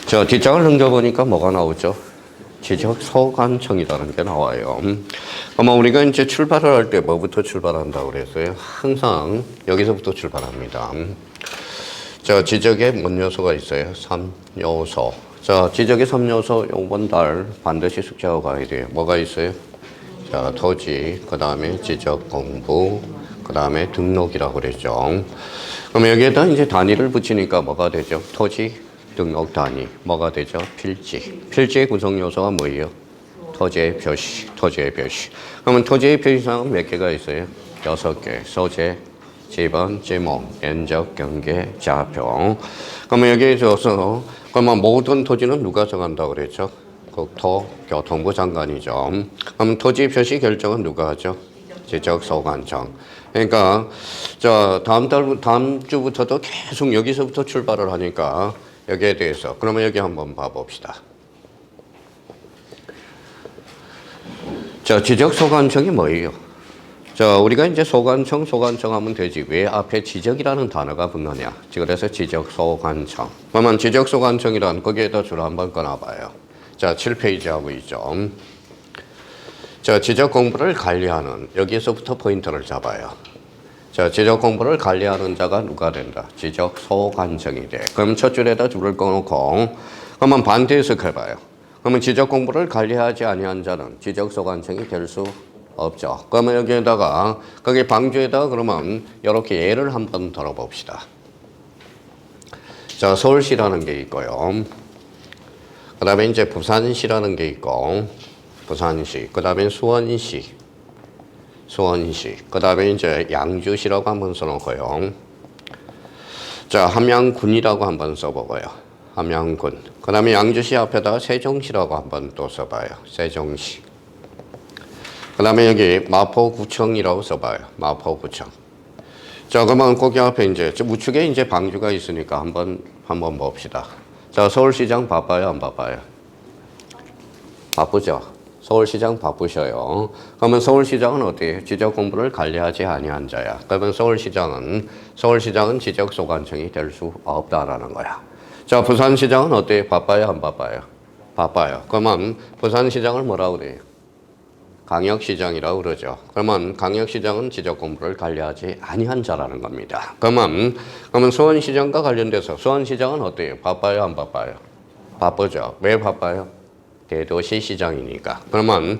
자, 뒷장을 넘겨보니까 뭐가 나오죠? 지적소관청이라는 게 나와요. 아마 우리가 이제 출발을 할 때 뭐부터 출발한다고 그랬어요? 항상 여기서부터 출발합니다. 자, 지적에 뭔 요소가 있어요? 3요소. 자, 지적의 3요소 요번 달 반드시 숙제하고 가야 돼요. 뭐가 있어요? 자, 토지, 그 다음에 지적 공부, 그 다음에 등록이라고 그랬죠. 그럼 여기에다 이제 단위를 붙이니까 뭐가 되죠? 토지, 등록 단위. 뭐가 되죠? 필지. 필지의 구성 요소가 뭐예요? 토지의 표시, 토지의 표시. 그러면 토지의 표시상은 몇 개가 있어요? 6개. 소재, 지번, 지목, 면적, 경계, 좌표. 그러면 여기에 있어서 그러면 모든 토지는 누가 정한다고 그랬죠? 국토교통부 장관이죠. 그럼 토지 표시 결정은 누가 하죠? 지적소관청. 그러니까 자 다음 주부터도 계속 여기서부터 출발을 하니까 여기에 대해서 그러면 여기 한번 봐봅시다. 자, 지적소관청이 뭐예요? 자, 우리가 이제 소관청 하면 되지. 왜 앞에 지적이라는 단어가 붙느냐? 그래서 지적소관청. 그러면 지적소관청이란 거기에다 줄 한번 꺼놔봐요. 자, 7페이지 하고 있죠. 자, 지적 공부를 관리하는 여기에서부터 포인트를 잡아요. 자, 지적 공부를 관리하는 자가 누가 된다? 지적소관청이 돼. 그럼 첫 줄에다 줄을 꺼놓고 그러면 반대 해석해봐요. 그러면 지적 공부를 관리하지 아니한 자는 지적소관청이 될 수 없죠. 그러면 여기에다가 거기 방주에다가 그러면 이렇게 예를 한번 들어봅시다. 자, 서울시라는 게 있고요. 그 다음에 이제 부산시라는 게 있고, 부산시. 그 다음에 수원시. 그 다음에 이제 양주시라고 한번 써놓고요. 자, 함양군이라고 한번 써보고요. 함양군. 그 다음에 양주시 앞에다가 세종시라고 한번 또 써봐요. 세종시. 그 다음에 여기 마포구청이라고 써봐요. 마포구청. 자, 그러면 거기 앞에 이제 우측에 이제 방주가 있으니까 한번 봅시다. 자, 서울시장 바빠요, 안 바빠요? 바쁘죠? 서울시장 바쁘셔요. 그러면 서울시장은 어때요? 지적 공부를 관리하지 아니한 자야. 그러면 서울시장은 지적소관청이 될 수 없다라는 거야. 자, 부산시장은 어때요? 바빠요, 안 바빠요? 바빠요. 그러면 부산시장을 뭐라고 그래요? 강역시장이라고 그러죠. 그러면 강역시장은 지적 공부를 관리하지 아니한 자라는 겁니다. 그러면 수원시장과 관련돼서 수원시장은 어때요? 바빠요, 안 바빠요? 바쁘죠. 왜 바빠요? 대도시 시장이니까. 그러면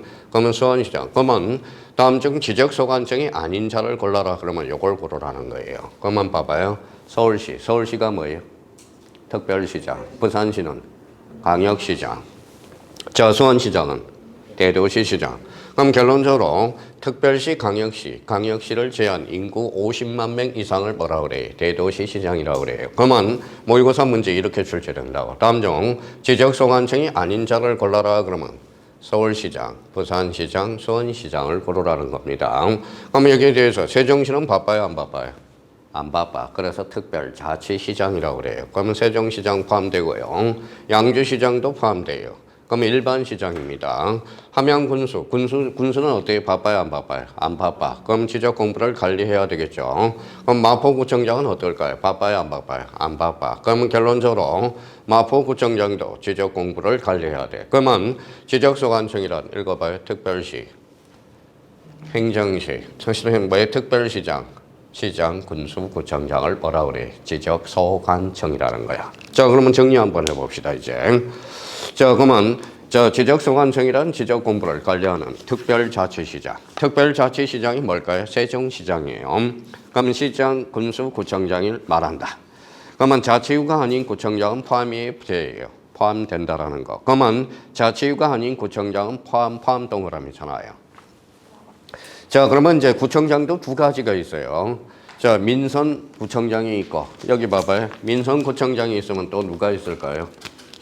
수원시장. 그러면 다음 중 지적소관청이 아닌 자를 골라라. 그러면 요걸 고르라는 거예요. 그러면 봐봐요. 서울시가 뭐예요? 특별시장. 부산시는 강역시장. 자, 수원시장은 대도시시장. 그럼 결론적으로 특별시, 강역시를 제한 인구 50만 명 이상을 뭐라 그래요? 대도시 시장이라고 그래요. 그러면 모의고사 문제 이렇게 출제된다고. 다음 중 지적소관청이 아닌 자를 골라라 그러면 서울시장, 부산시장, 수원시장을 고르라는 겁니다. 그럼 여기에 대해서 세종시는 바빠요, 안 바빠요? 안 바빠. 그래서 특별자치시장이라고 그래요. 그러면 세종시장 포함되고요. 양주시장도 포함돼요. 그럼 일반 시장입니다. 함양군수는 어때요? 바빠요, 안 바빠요? 안 바빠. 그럼 지적 공부를 관리해야 되겠죠. 그럼 마포구청장은 어떨까요? 바빠요, 안 바빠요? 안 바빠. 그러면 결론적으로 마포구청장도 지적 공부를 관리해야 돼. 그러면 지적소관청이란 읽어봐요. 특별시, 행정시, 사실은 뭐예요? 특별시장, 시장, 군수, 구청장을 뭐라 그래? 지적소관청이라는 거야. 자, 그러면 정리 한번 해봅시다, 이제. 자, 그러면 지적소관청이란 지적 공부를 관리하는 특별자치시장. 특별자치시장이 뭘까요? 세종시장이에요. 그러면 시장, 군수, 구청장을 말한다. 그러면 자치구가 아닌 구청장은 포함된다라는 거. 그러면 자치구가 아닌 구청장은 포함 동그라미잖아요. 자, 그러면 이제 구청장도 두 가지가 있어요. 자, 민선구청장이 있고, 여기 봐봐요. 민선구청장이 있으면 또 누가 있을까요?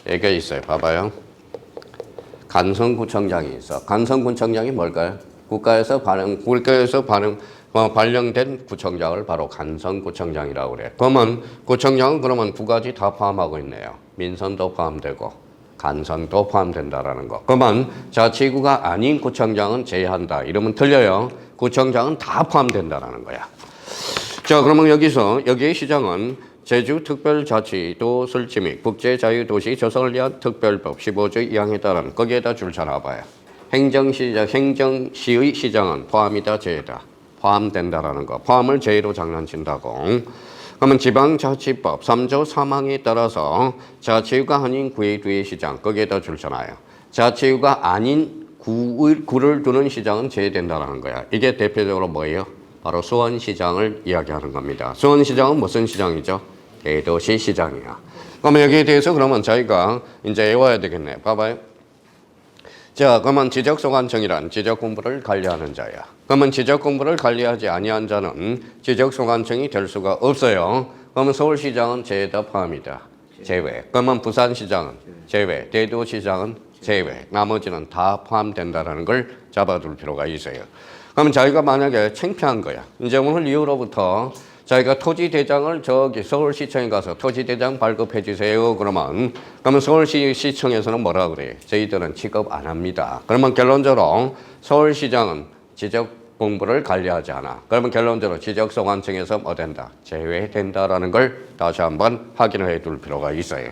여기 있어요. 봐봐요. 간선구청장이 있어. 간선구청장이 뭘까요? 국가에서 발령된 구청장을 바로 간선구청장이라고 그래. 그러면 구청장은 그러면 두 가지 다 포함하고 있네요. 민선도 포함되고 간선도 포함된다라는 거. 그러면 자치구가 아닌 구청장은 제외한다. 이러면 틀려요. 구청장은 다 포함된다라는 거야. 자, 그러면 여기의 시장은 제주특별자치도 설치 및 국제자유도시 조성을 위한 특별법 15조 2항에 따른 거기에다 줄 쳐놔봐요. 행정시의 시장은 포함이다 제외다. 포함된다라는 거. 포함을 제외로 장난친다고. 그러면 지방자치법 3조 3항에 따라서 자치구가 아닌 구의 시장 거기에다 줄 쳐놔요. 자치구가 아닌 구를 두는 시장은 제외된다라는 거야. 이게 대표적으로 뭐예요? 바로 수원시장을 이야기하는 겁니다. 수원시장은 무슨 시장이죠? 대도시 시장이야. 그러면 여기에 대해서 그러면 저희가 이제 외워야 되겠네. 봐봐요. 자, 그러면 지적소관청이란 지적공부를 관리하는 자야. 그러면 지적공부를 관리하지 아니한 자는 지적소관청이 될 수가 없어요. 그러면 서울시장은 제외다 포함이다. 제외. 그러면 부산시장은 제외. 대도시장은 제외. 나머지는 다 포함된다는 걸 잡아둘 필요가 있어요. 그러면 자기가 만약에 창피한 거야. 이제 오늘 이후로부터 자기가 토지대장을 저기 서울시청에 가서 토지대장 발급해 주세요. 그러면 서울시청에서는 뭐라 그래? 저희들은 취급 안 합니다. 그러면 결론적으로 서울시장은 지적공부를 관리하지 않아. 그러면 결론적으로 지적소관청에서 뭐 된다? 제외된다라는 걸 다시 한번 확인해 둘 필요가 있어요.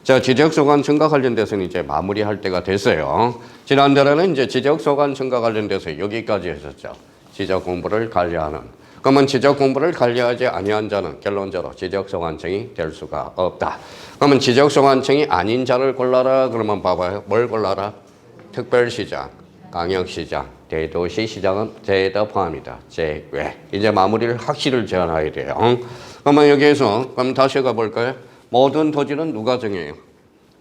자, 지적소관청과 관련돼서는 이제 마무리할 때가 됐어요. 지난달에는 이제 지적소관청과 관련돼서 여기까지 했었죠. 지적공부를 관리하는. 그러면 지적공부를 관리하지 아니한 자는 결론적으로 지적소관청이 될 수가 없다. 그러면 지적소관청이 아닌 자를 골라라. 그러면 봐봐요. 뭘 골라라? 특별시장, 광역시장, 대도시시장은 제외다 포함이다. 제외. 이제 마무리를 확실히 제한해야 돼요. 그러면 여기에서 그럼 다시 가볼까요? 모든 토지는 누가 정해요?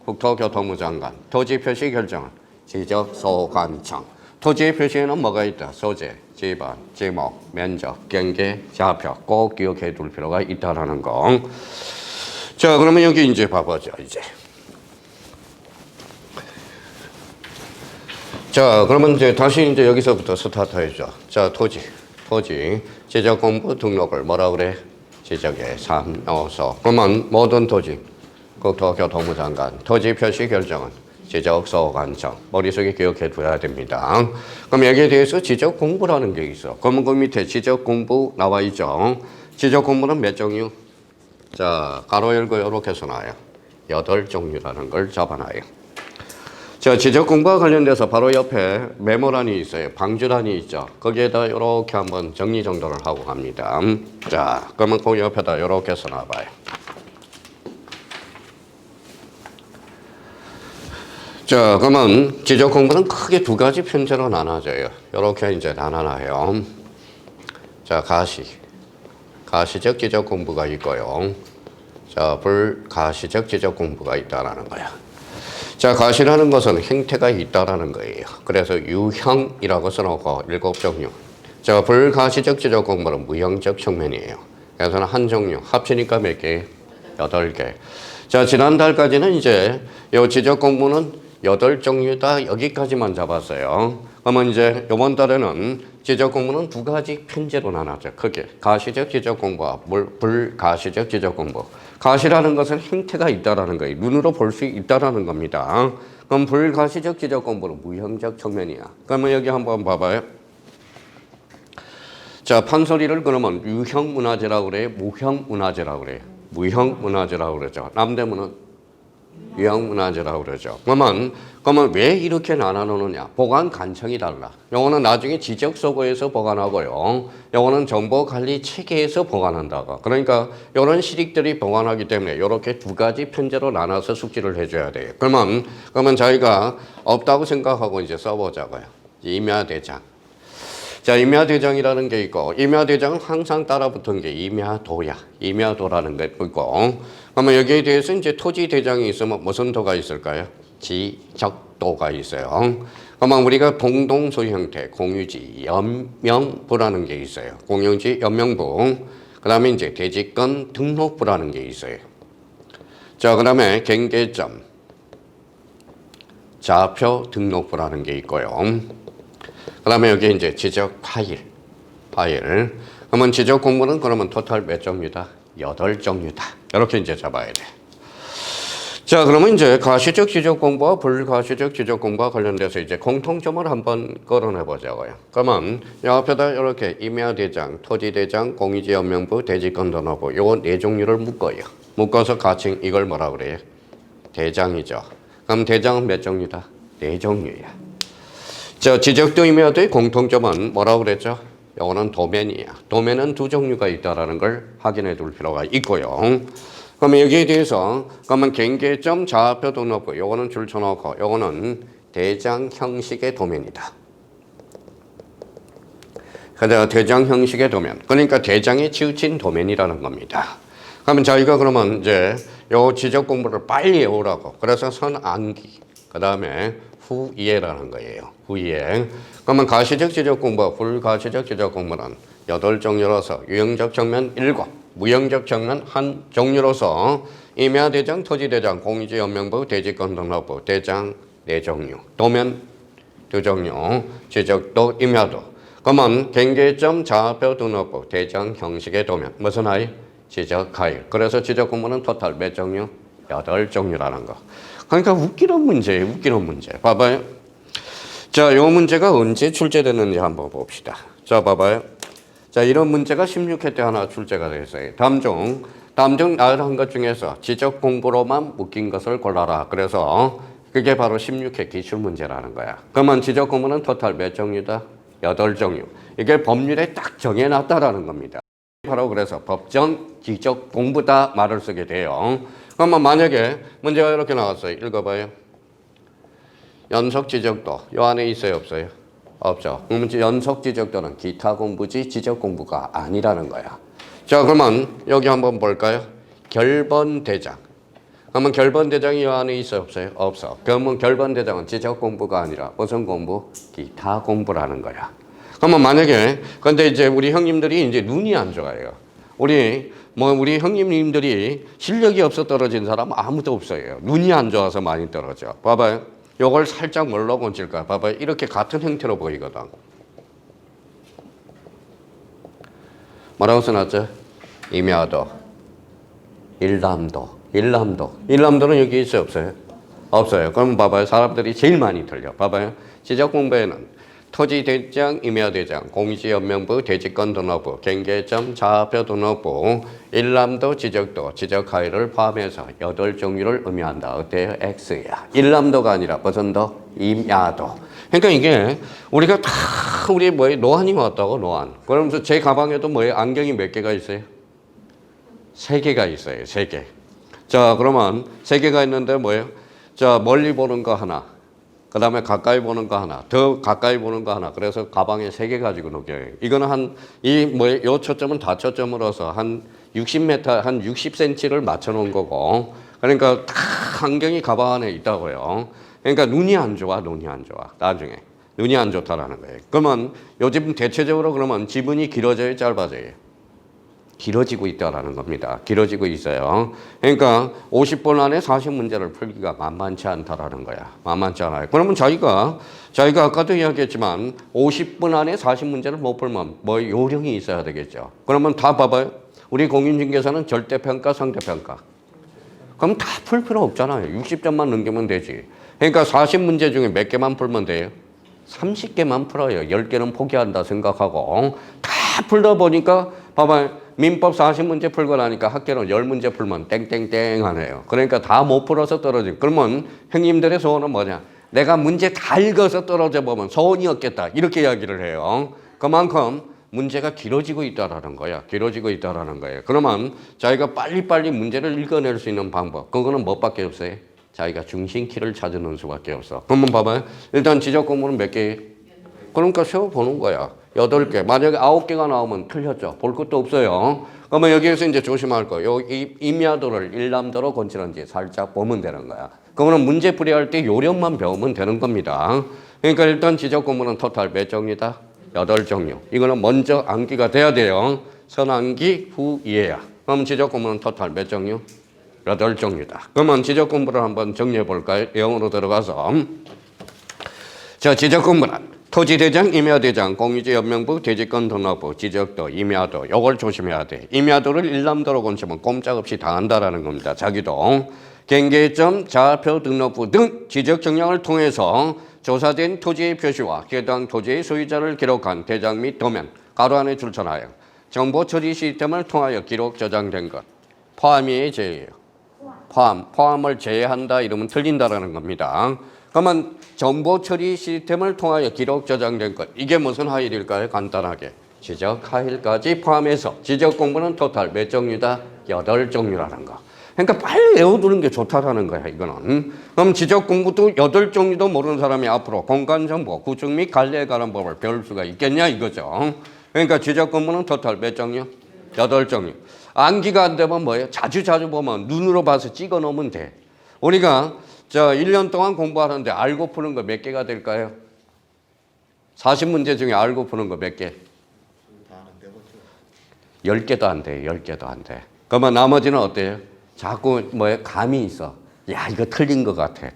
국토교통부 장관. 토지 표시 결정은 지적소관청. 토지의 표시에는 뭐가 있다? 소재, 지번, 지목, 면적, 경계, 좌표 꼭 기억해 둘 필요가 있다라는 거. 자, 그러면 여기 이제 봐보죠. 이제. 자, 그러면 이제 다시 이제 여기서부터 스타트 해줘. 자, 토지 지적공부 등록을 뭐라 그래? 지적의 3요소. 그러면 모든 토지, 국토교통부 장관, 토지 표시 결정은 지적소관청. 머릿속에 기억해 둬야 됩니다. 그럼 여기에 대해서 지적공부라는 게 있어. 그러면 그 밑에 지적공부 나와 있죠. 지적공부는 몇 종류? 자, 가로 열고 이렇게 써놔요. 8종류라는 걸 잡아놔요. 자, 지적공부와 관련돼서 바로 옆에 메모란이 있어요. 방주란이 있죠. 거기에다 이렇게 한번 정리정돈을 하고 갑니다. 자, 그러면 그 옆에다 이렇게 써놔봐요. 자, 그러면 지적공부는 크게 두 가지 편제로 나눠져요. 이렇게 이제 나눠놔요. 자, 가시적 지적공부가 있고요. 자, 불가시적 지적공부가 있다라는 거야. 자, 가시라는 것은 형태가 있다라는 거예요. 그래서 유형이라고 써놓고 7종류. 자, 불가시적 지적공부는 무형적 측면이에요. 그래서 한 종류, 합치니까 몇 개? 8개. 자, 지난달까지는 이제 이 지적공부는 8종류다 여기까지만 잡았어요. 그러면 이제 이번 달에는 지적공부는 두 가지 편제로 나눠져. 크게 가시적 지적공부와 불가시적 지적공부. 가시라는 것은 형태가 있다라는 거예요. 눈으로 볼 수 있다라는 겁니다. 그럼 불가시적 지적공부는 무형적 측면이야. 그러면 여기 한번 봐봐요. 자, 판소리를 그러면 유형문화재라고 그래요? 무형문화재라고 그래요? 무형문화재라고 그러죠. 남대문은 유형문화재라고 그러죠. 그러면 왜 이렇게 나눠놓느냐? 보관 관청이 달라. 요거는 나중에 지적소고에서 보관하고요. 요거는 정보관리 체계에서 보관한다고. 그러니까 이런 시릭들이 보관하기 때문에 이렇게 두 가지 편제로 나눠서 숙지를 해줘야 돼요. 그러면 저희가 없다고 생각하고 이제 써보자고요. 임야대장. 자, 임야대장이라는 게 있고, 임야대장은 항상 따라붙은 게 임야도야. 임야도라는 게 있고, 그러면 여기에 대해서 이제 토지대장이 있으면 무슨 도가 있을까요? 지적도가 있어요. 그러면 우리가 동동소 형태, 공유지, 연명부라는 게 있어요. 공유지, 연명부. 그 다음에 이제 대지권 등록부라는 게 있어요. 자, 그 다음에 경계점, 좌표 등록부라는 게 있고요. 그 다음에 여기 이제 지적 파일. 그러면 지적 공부는 그러면 토탈 몇 종류다? 8종류다. 이렇게 이제 잡아야 돼. 자, 그러면 이제 가시적 지적 공부와 불가시적 지적 공부와 관련돼서 이제 공통점을 한번 끌어내 보자고요. 그러면 이 앞에다 이렇게 임야대장, 토지대장, 공유지연명부, 대지권등록부 요 네 종류를 묶어요. 묶어서 같이 이걸 뭐라 그래요? 대장이죠. 그럼 대장은 몇 종류다? 네 종류야. 자, 지적도 임야도의 공통점은 뭐라고 그랬죠? 요거는 도면이야. 도면은 두 종류가 있다라는 걸 확인해 둘 필요가 있고요. 그러면 여기에 대해서 그러면 경계점 좌표도 넣고 요거는 줄 쳐놓고 요거는 대장 형식의 도면이다. 그래서 대장 형식의 도면. 그러니까 대장에 치우친 도면이라는 겁니다. 그러면 저희가 그러면 이제 요 지적 공부를 빨리 외우라고. 그래서 선암기. 그 다음에 후이해라는 거예요. 후이해. 그러면 가시적 지적 공부와 불가시적 지적 공부는 8종류로서 유형적 정면 7, 무형적 정면 1종류로서 임야대장, 토지대장, 공유지연명부, 대지권등록부, 대장 4종류, 도면 2종류, 지적도, 임야도. 그러면 경계점, 좌표 등록부, 대장 형식의 도면. 무슨 하이? 지적 하이. 그래서 지적 공부는 토탈 몇 종류? 8종류라는 거. 그러니까 웃기는 문제예요. 웃기는 문제. 봐봐요. 자, 요 문제가 언제 출제됐는지 한번 봅시다. 자, 봐봐요. 자, 이런 문제가 16회 때 하나 출제가 됐어요. 다음 중 나열한 것 중에서 지적 공부로만 묶인 것을 골라라. 그래서 그게 바로 16회 기출 문제라는 거야. 그러면 지적 공부는 토탈 몇 종류다? 8종류. 이게 법률에 딱 정해놨다라는 겁니다. 바로 그래서 법정 지적 공부다 말을 쓰게 돼요. 그러면 만약에 문제가 이렇게 나왔어요. 읽어봐요. 연속 지적도 요 안에 있어요, 없어요? 없죠. 그러면 연속 지적도는 기타 공부지 지적 공부가 아니라는 거야. 자, 그러면 여기 한번 볼까요? 결번 대장. 그러면 결번 대장이 요 안에 있어요, 없어요? 없어. 그러면 결번 대장은 지적 공부가 아니라 무슨 공부? 기타 공부라는 거야. 그러면 만약에 근데 이제 우리 형님들이 이제 눈이 안 좋아요. 우리 형님들이 실력이 없어 떨어진 사람은 아무도 없어요. 눈이 안 좋아서 많이 떨어져. 봐봐요. 요걸 살짝 뭘로 건질까? 봐봐요. 이렇게 같은 형태로 보이거든. 뭐라고 써놨죠? 임야도, 일람도는 여기 있어요, 없어요? 없어요. 그럼 봐봐요. 사람들이 제일 많이 틀려. 봐봐요. 지적 공부에는 토지대장, 임야대장, 공시연명부, 대지권등록부, 경계점, 좌표등록부, 일람도, 지적도, 지적하위를 포함해서 8종류를 의미한다. 어때요? X야. 일람도가 아니라 무슨 도? 임야도. 그러니까 이게 우리가 다 우리 노안이 왔다고 노안. 그러면서 제 가방에도 안경이 몇 개가 있어요? 3개가 있어요. 3개. 자, 그러면 3개가 있는데 뭐예요? 자, 멀리 보는 거 하나. 그 다음에 가까이 보는 거 하나, 더 가까이 보는 거 하나. 그래서 가방에 3개 가지고 녹여요. 이거는 요 초점은 다 초점으로서 한 60m, 한 60cm를 맞춰 놓은 거고. 그러니까 다 안경이 가방 안에 있다고요. 그러니까 눈이 안 좋아. 나중에. 눈이 안 좋다라는 거예요. 그러면 요즘 대체적으로 그러면 지문이 길어져요, 짧아져요? 길어지고 있다라는 겁니다. 길어지고 있어요. 그러니까 50분 안에 40문제를 풀기가 만만치 않다라는 거야. 만만치 않아요. 그러면 자기가 아까도 이야기했지만 50분 안에 40문제를 못 풀면 요령이 있어야 되겠죠. 그러면 다 봐봐요. 우리 공인중개사는 절대평가, 상대평가. 그럼 다 풀 필요 없잖아요. 60점만 넘기면 되지. 그러니까 40문제 중에 몇 개만 풀면 돼요? 30개만 풀어요. 10개는 포기한다 생각하고. 다 풀다 보니까 봐봐요. 민법 40문제 풀고 나니까 학교는 10문제 풀면 땡땡땡 하네요. 그러니까 다 못 풀어서 떨어지고. 그러면 형님들의 소원은 뭐냐? 내가 문제 다 읽어서 떨어져 보면 소원이 없겠다. 이렇게 이야기를 해요. 그만큼 문제가 길어지고 있다라는 거야. 길어지고 있다라는 거예요. 그러면 자기가 빨리빨리 문제를 읽어낼 수 있는 방법. 그거는 뭐밖에 없어요? 자기가 중심키를 찾아놓을 수밖에 없어. 그러면 봐봐요. 일단 지적 공부는 몇 개? 그러니까 세워보는 거야. 8개. 만약에 9개가 나오면 틀렸죠. 볼 것도 없어요. 그러면 여기에서 이제 조심할 거. 이 임야도를 일람도로 건치는지 살짝 보면 되는 거야. 그거는 문제 풀이할 때 요령만 배우면 되는 겁니다. 그러니까 일단 지적 공부는 토탈 몇 종류다? 8종류. 이거는 먼저 암기가 돼야 돼요. 선암기 후 이해야. 그럼 지적 공부는 토탈 몇 종류? 8종류다. 그러면 지적 공부를 한번 정리해 볼까요? 영어로 들어가서. 자, 지적 공부는 토지대장, 임야대장, 공유지연명부, 대지권등록부, 지적도, 임야도. 요걸 조심해야 돼. 임야도를 일람도로 건치면 꼼짝없이 당한다라는 겁니다. 자기도. 경계점, 좌표 등록부 등 지적 정량을 통해서 조사된 토지의 표시와 해당 토지의 소유자를 기록한 대장 및 도면, 가로 안에 줄천하여 정보 처리 시스템을 통하여 기록 저장된 것. 포함이에요, 제외예요? 포함을 제외한다 이러면 틀린다라는 겁니다. 그러면 정보 처리 시스템을 통하여 기록 저장된 것. 이게 무슨 하일일까요? 간단하게. 지적 하일까지 포함해서 지적 공부는 토탈 몇 종류다? 8종류라는 거. 그러니까 빨리 외워두는 게 좋다라는 거야, 이거는. 그럼 지적 공부도 8종류도 모르는 사람이 앞으로 공간정보, 구축 및 관리에 관한 법을 배울 수가 있겠냐, 이거죠. 그러니까 지적 공부는 토탈 몇 종류? 8종류. 암기가 안 되면 뭐예요? 자주 보면 눈으로 봐서 찍어 놓으면 돼. 우리가 1년 동안 공부하는데 알고 푸는 거 몇 개가 될까요? 40문제 중에 알고 푸는 거 몇 개? 10개도 안 돼. 10개도 안 돼. 그러면 나머지는 어때요? 자꾸 감이 있어. 야, 이거 틀린 것 같아.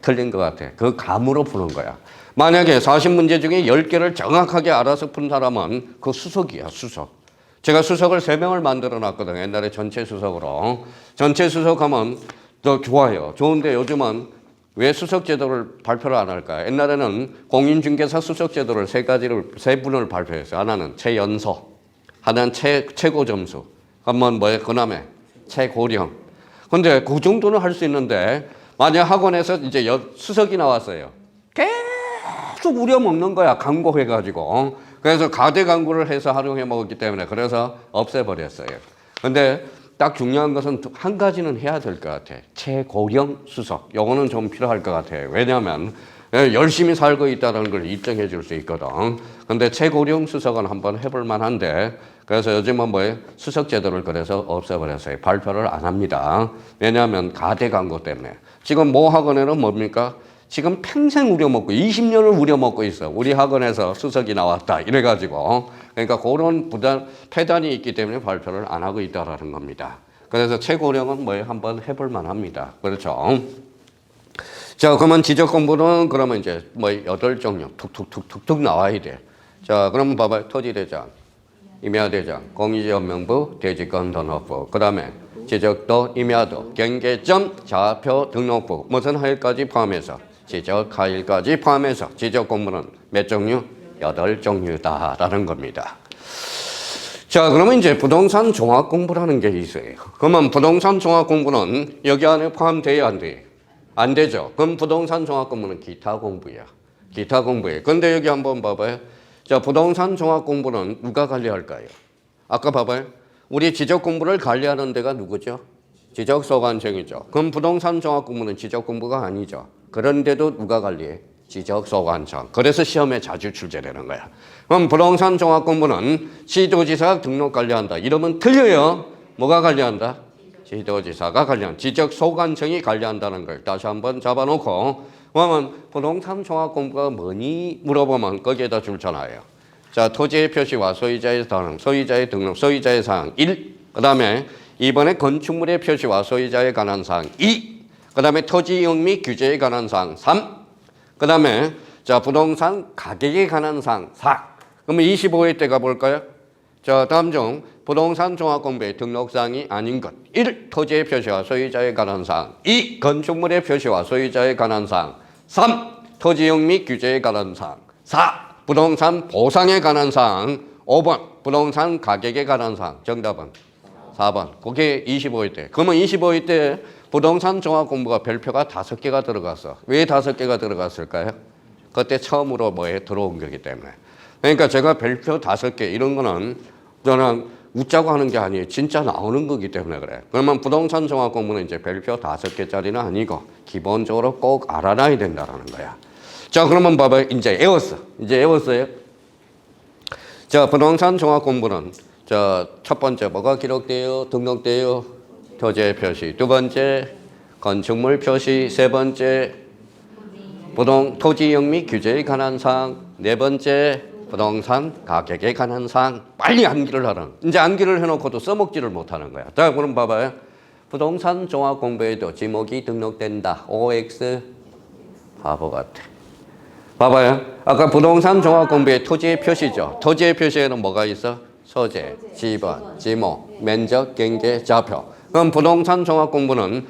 그 감으로 푸는 거야. 만약에 40문제 중에 10개를 정확하게 알아서 푼 사람은 그 수석이야, 수석. 제가 수석을 3명을 만들어 놨거든요. 옛날에 전체 수석으로. 전체 수석하면 더 좋아요. 좋은데 요즘은 왜 수석 제도를 발표를 안 할까요? 옛날에는 공인중개사 수석 제도를 세 분을 발표했어요. 하나는 최연소, 하나는 최고 점수, 한번 그다음에 최고령. 근데 그 정도는 할 수 있는데 만약 학원에서 이제 수석이 나왔어요. 계속 우려먹는 거야. 광고해가지고. 그래서 가대 광고를 해서 활용해 먹었기 때문에 그래서 없애버렸어요. 근데 딱 중요한 것은 한 가지는 해야 될 것 같아. 최고령 수석. 요거는 좀 필요할 것 같아요. 왜냐하면 열심히 살고 있다는 걸 입증해 줄 수 있거든. 근데 최고령 수석은 한번 해볼 만한데 그래서 요즘은 수석 제도를 그래서 없애버렸어요. 발표를 안 합니다. 왜냐하면 가대 광고 때문에. 지금 모 학원에는 뭡니까? 지금 평생 우려먹고 20년을 우려먹고 있어. 우리 학원에서 수석이 나왔다. 이래가지고. 그러니까 그런 폐단이 있기 때문에 발표를 안 하고 있다라는 겁니다. 그래서 최고령은 한번 해볼 만합니다. 그렇죠? 자, 그러면 지적 공부는 그러면 이제 8종류 툭툭툭툭 나와야 돼. 자, 그러면 봐봐요. 토지대장, 임야대장, 공유지역명부, 대지권 등록부. 그 다음에 지적도, 임야도, 경계점, 좌표 등록부. 무슨 하일까지 포함해서 지적 하일까지 포함해서 지적 공부는 몇 종류? 8종류다라는 겁니다. 자, 그러면 이제 부동산 종합 공부라는 게 있어요. 그러면 부동산 종합 공부는 여기 안에 포함돼야 안 돼요? 안 되죠. 그럼 부동산 종합 공부는 기타 공부야. 기타 공부예요. 근데 여기 한번 봐봐요. 자, 부동산 종합 공부는 누가 관리할까요? 아까 봐봐요. 우리 지적 공부를 관리하는 데가 누구죠? 지적소관청이죠. 그럼 부동산 종합 공부는 지적 공부가 아니죠. 그런데도 누가 관리해? 지적소관청. 그래서 시험에 자주 출제되는 거야. 그럼 부동산 종합 공부는 시도지사가 등록 관리한다. 이러면 틀려요. 뭐가 관리한다? 시도지사가 관리한다. 지적소관청이 관리한다는 걸 다시 한번 잡아놓고 그러면 부동산 종합 공부가 뭐니? 물어보면 거기에다 줄잖아요. 자, 토지의 표시와 소유자의 사항, 소유자의 등록, 소유자의 사항 1. 그 다음에 이번에 건축물의 표시와 소유자에 관한 사항 2. 그 다음에 토지 이용 및 규제에 관한 사항 3. 그 다음에 자, 부동산 가격에 관한 사항 4. 그러면 25회 때 가볼까요? 자, 다음 중 부동산 종합공부의 등록사항이 아닌 것. 1. 토지의 표시와 소유자에 관한 사항. 2. 건축물의 표시와 소유자에 관한 사항. 3. 토지 이용 및 규제에 관한 사항. 4. 부동산 보상에 관한 사항. 5번 부동산 가격에 관한 사항. 정답은 4번. 그게 25회 때. 그러면 25회 때 부동산 종합 공부가 별표가 5개가 들어갔어. 왜 5개가 들어갔을까요? 그때 처음으로 들어온 거기 때문에. 그러니까 제가 별표 5개 이런 거는 저는 웃자고 하는 게 아니에요. 진짜 나오는 거기 때문에 그래. 그러면 부동산 종합 공부는 이제 별표 5개짜리는 아니고 기본적으로 꼭 알아놔야 된다는 거야. 자, 그러면 봐봐요. 이제 외웠어. 이제 외웠어요. 자, 부동산 종합 공부는 자, 첫 번째 뭐가 기록돼요? 등록돼요? 토지의 표시. 두 번째 건축물 표시. 세 번째 토지 이용 및 규제에 관한 사항. 네 번째 부동산 가격에 관한 사항. 빨리 암기를 하라. 이제 암기를 해놓고도 써먹지를 못하는 거야. 자, 그럼 봐봐요. 부동산 종합 공부에도 지목이 등록된다. OX 바보 같아. 봐봐요. 아까 부동산 종합 공부의 토지의 표시죠. 토지의 표시에는 뭐가 있어? 소재, 지번, 지목, 면적, 경계, 좌표. 그럼 부동산 종합 공부는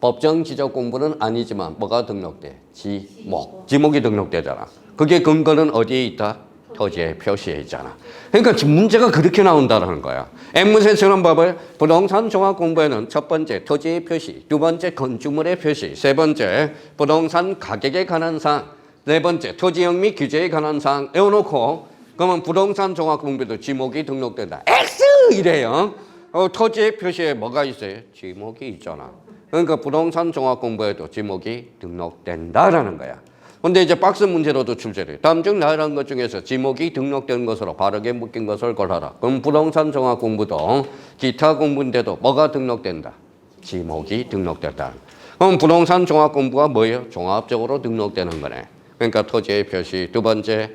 법정 지적 공부는 아니지만 뭐가 등록돼? 지목. 지목이 등록되잖아. 그게 근거는 어디에 있다? 토지의 표시에 있잖아. 그러니까 문제가 그렇게 나온다는 거야. 앵무새처럼 봐봐요. 부동산 종합 공부에는 첫 번째 토지의 표시, 두 번째 건축물의 표시, 세 번째 부동산 가격에 관한 사항, 네 번째 토지형 및 규제에 관한 사항 외워놓고 그러면 부동산 종합 공부도 지목이 등록된다. X 이래요. 토지의 표시에 뭐가 있어요? 지목이 있잖아. 그러니까 부동산 종합 공부에도 지목이 등록된다라는 거야. 근데 이제 박스 문제로도 출제돼. 다음 중 나열한 것 중에서 지목이 등록된 것으로 바르게 묶인 것을 골라라. 그럼 부동산 종합 공부도 기타 공부인데도 뭐가 등록된다? 지목이 등록된다. 그럼 부동산 종합 공부가 뭐예요? 종합적으로 등록되는 거네. 그러니까 토지의 표시, 두 번째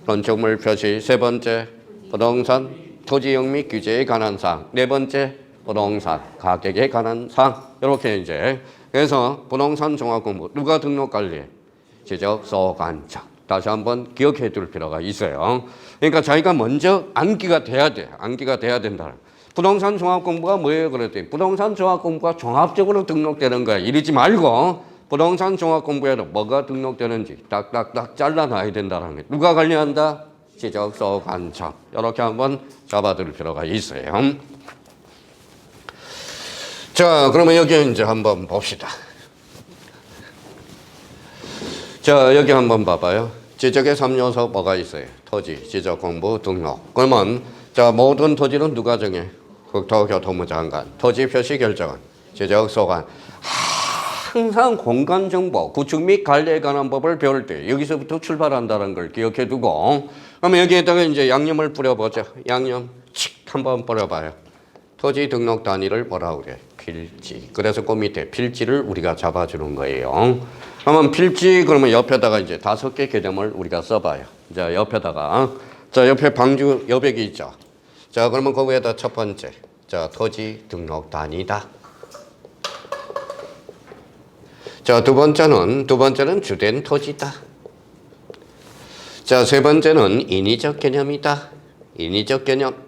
건축물 표시, 세 번째 부동산 토지형 및 규제에 관한 사항, 네 번째 부동산 가격에 관한 사항. 이렇게 이제 그래서 부동산 종합 공부 누가 등록 관리해? 지적소관청. 다시 한번 기억해 둘 필요가 있어요. 그러니까 자기가 먼저 암기가 돼야 돼. 암기가 돼야 된다. 부동산 종합공부가 뭐예요? 그랬더니 부동산 종합공부가 종합적으로 등록되는 거야. 이러지 말고 부동산 종합공부에도 뭐가 등록되는지 딱딱딱 잘라놔야 된다는 거예요. 누가 관리한다? 지적소관청. 이렇게 한번 잡아둘 필요가 있어요. 자, 그러면 여기 이제 한번 봅시다. 자, 여기 한번 봐봐요. 지적의 3요소 뭐가 있어요? 토지, 지적 공부, 등록. 그러면 자, 모든 토지는 누가 정해? 국토교통부 장관. 토지 표시 결정은 지적 소관. 항상 공간 정보, 구축 및 관리에 관한 법을 배울 때 여기서부터 출발한다는 걸 기억해 두고 그러면 여기에다가 이제 양념을 뿌려보죠. 양념 칙 한번 뿌려봐요. 토지 등록 단위를 뭐라고 그래? 필지. 그래서 그 밑에 필지를 우리가 잡아주는 거예요. 그러면 필지 그러면 옆에다가 이제 5개 개념을 우리가 써봐요. 자, 옆에다가 자, 옆에 방주 여백이 있죠. 자, 그러면 거기에다 첫 번째 자, 토지 등록 단위다. 자, 두 번째는 주된 토지다. 자, 세 번째는 인위적 개념이다. 인위적 개념.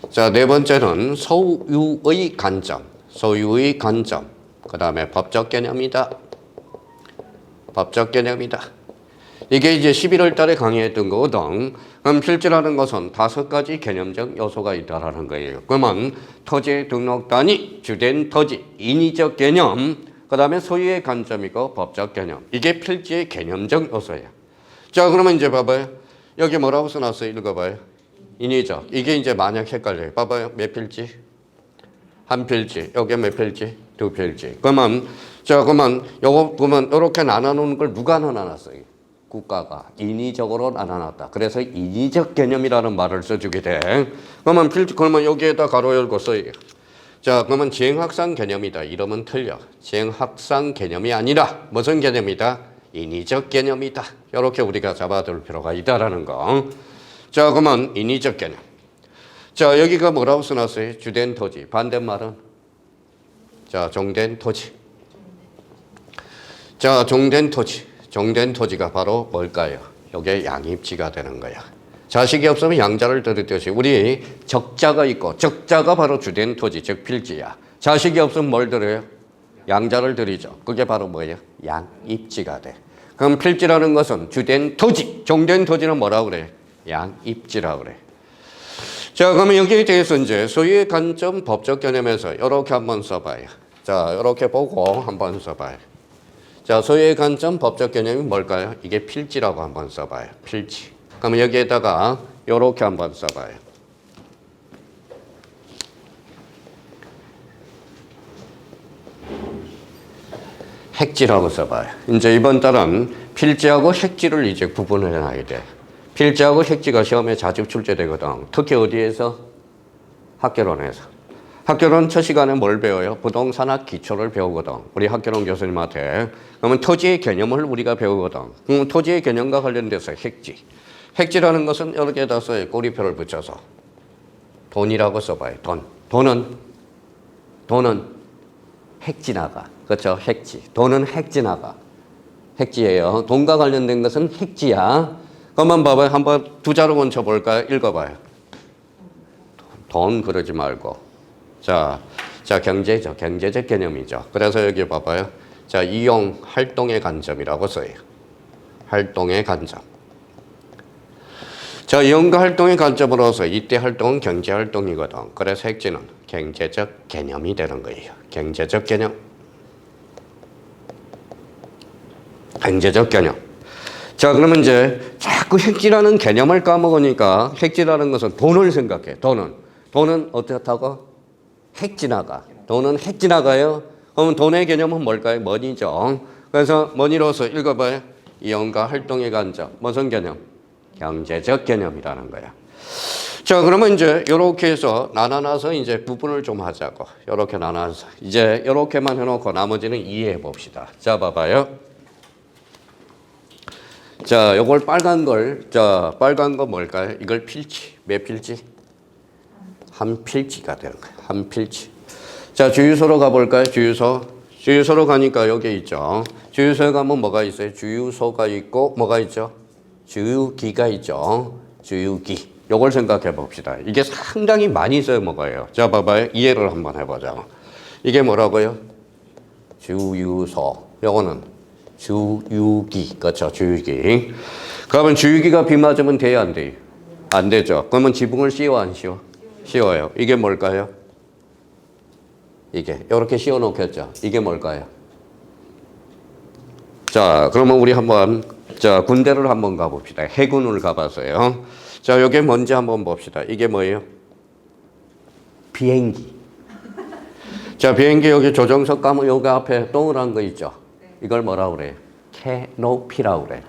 자, 네 번째는 소유의 관점. 소유의 관점. 그 다음에 법적 개념이다. 법적 개념이다. 이게 이제 11월 달에 강의했던 거거든. 그럼 필지라는 것은 5가지 개념적 요소가 있다라는 거예요. 그러면 토지 등록 단위, 주된 토지, 인위적 개념, 그 다음에 소유의 관점이고 법적 개념. 이게 필지의 개념적 요소예요. 자, 그러면 이제 봐봐요. 여기 뭐라고 써놨어요? 읽어봐요. 인위적. 이게 이제 만약 헷갈려요. 봐봐요. 몇 필지? 한 필지. 여기 몇 필지? 2필지. 그러면 자, 그러면 요거 보면 이렇게 나눠놓은 걸 누가 나눠놨어요? 국가가 인위적으로 나눠놨다. 그래서 인위적 개념이라는 말을 써주게 돼. 그러면 필지, 그러면 여기에다 가로 열고 써요. 자, 그러면 지행학상 개념이다. 이러면 틀려. 지행학상 개념이 아니라 무슨 개념이다? 인위적 개념이다. 이렇게 우리가 잡아둘 필요가 있다라는 거. 자, 그러면 인위적 개념. 자, 여기가 뭐라고 써놨어요? 주된 토지. 반대말은? 자, 종된 토지. 자, 종된 토지. 종된 토지가 바로 뭘까요? 이게 양입지가 되는 거야. 자식이 없으면 양자를 들이듯이 우리 적자가 있고 적자가 바로 주된 토지, 즉 필지야. 자식이 없으면 뭘 들여요? 양자를 들이죠. 그게 바로 뭐예요? 양입지가 돼. 그럼 필지라는 것은 주된 토지, 종된 토지는 뭐라고 그래? 양입지라고 그래. 자, 그러면 여기에 대해서 이제 소유의 관점 법적 개념에서 이렇게 한번 써봐요. 자, 이렇게 보고 한번 써봐요. 자, 소유의 관점 법적 개념이 뭘까요? 이게 필지라고 한번 써봐요. 필지. 그러면 여기에다가 이렇게 한번 써봐요. 핵지라고 써봐요. 이제 이번 달은 필지하고 핵지를 이제 구분을 해놔야 돼. 필지하고 핵지가 시험에 자주 출제되거든. 특히 어디에서? 학개론에서. 학개론 첫 시간에 뭘 배워요? 부동산학 기초를 배우거든. 우리 학개론 교수님한테. 그러면 토지의 개념을 우리가 배우거든. 그럼 토지의 개념과 관련돼서 핵지. 핵지라는 것은 여기에다 써요. 꼬리표를 붙여서. 돈이라고 써봐요. 돈은 핵지나가. 그렇죠? 핵지. 돈은 핵지나가. 핵지예요. 돈과 관련된 것은 핵지야. 그러면 봐봐요. 한번 두 자로 먼저 볼까요? 읽어봐요. 돈 그러지 말고. 자, 자, 경제적 개념이죠. 그래서 여기 봐봐요. 자, 이용 활동의 관점이라고 써요. 활동의 관점. 자, 이용과 활동의 관점으로서 이때 활동은 경제 활동이거든. 그래서 핵지는 경제적 개념이 되는 거예요. 경제적 개념. 경제적 개념. 자, 그러면 이제 자꾸 핵지라는 개념을 까먹으니까 핵지라는 것은 돈을 생각해. 돈은 어떻다고? 핵지나가. 돈은 핵지나가요. 그러면 돈의 개념은 뭘까요? 머니죠. 그래서 머니로서 읽어봐요. 이용과 활동의 관점. 무슨 개념? 경제적 개념이라는 거야. 자, 그러면 이제 이렇게 해서 나눠서 이제 구분을 좀 하자고. 이렇게 나눠서 이제 이렇게만 해놓고 나머지는 이해해 봅시다. 자, 봐봐요. 자, 요걸 빨간 거 뭘까요? 이걸 필지. 몇 필지? 한 필지가 되는 거예요. 한 필지. 자, 주유소로 가볼까요? 주유소로 가니까 여기 있죠. 주유소에 가면 뭐가 있어요? 주유소가 있고 뭐가 있죠? 주유기가 있죠. 주유기. 요걸 생각해 봅시다. 이게 상당히 많이 써요, 뭐가요. 자, 봐봐요. 이해를 한번 해보자. 이게 뭐라고요? 주유소. 요거는 주유기. 그렇죠. 주유기. 그러면 주유기가 비 맞으면 돼요, 안 돼요? 안 되죠. 그러면 지붕을 씌워, 안 씌워? 씌워요. 이게 뭘까요? 이게 이렇게 씌워 놓겠죠. 이게 뭘까요? 자, 그러면 우리 한번 군대를 한번 가봅시다. 해군을 가봤어요. 자, 이게 뭔지 한번 봅시다. 이게 뭐예요? 비행기. 자, 비행기 여기 조정석 가면 여기 앞에 동그란 거 있죠. 이걸 뭐라고 그래요? 캐노피라고 그래.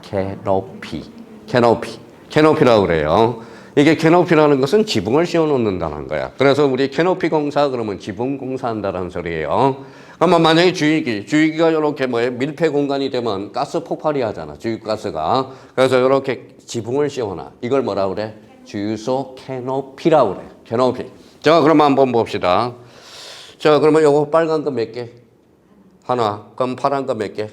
캐노피라고 그래요. 이게 캐노피라는 것은 지붕을 씌워놓는다는 거야. 그래서 우리 캐노피 공사 그러면 지붕 공사한다는 소리예요. 그러면 만약에 주유기가 이렇게 밀폐 공간이 되면 가스 폭발이 하잖아. 주유가스가. 그래서 이렇게 지붕을 씌워놔. 이걸 뭐라고 그래? 주유소 캐노피라고 그래. 캐노피. 자, 그러면 한번 봅시다. 자, 그러면 요거 빨간 거 몇 개? 하나. 그럼 파란 거 몇 개?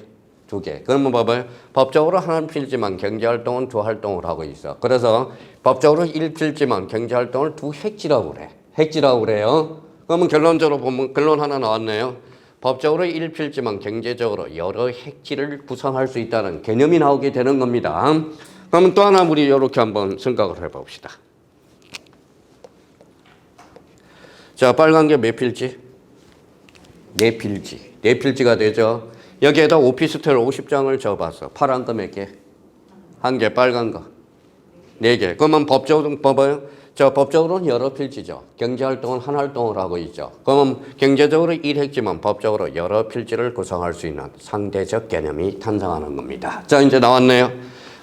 두 개. 그러면 봐봐요. 법적으로 하나는 필지만 경제활동은 두 활동을 하고 있어. 그래서 법적으로 1필지만 경제활동을 두 핵지라고 그래. 핵지라고 그래요. 그러면 결론적으로 보면 결론 하나 나왔네요. 법적으로 1필지만 경제적으로 여러 핵지를 구성할 수 있다는 개념이 나오게 되는 겁니다. 그러면 또 하나 우리 이렇게 한번 생각을 해봅시다. 자, 빨간 게 몇 필지? 네 필지. 네 필지가 되죠. 여기에다 오피스텔 50장을 적어봤어. 파란 거 몇 개? 한 개, 빨간 거. 네 개. 그러면 법적으로 봐봐요. 법적으로는 여러 필지죠. 경제활동은 한 활동을 하고 있죠. 그러면 경제적으로 1핵지만 법적으로 여러 필지를 구성할 수 있는 상대적 개념이 탄생하는 겁니다. 자, 이제 나왔네요.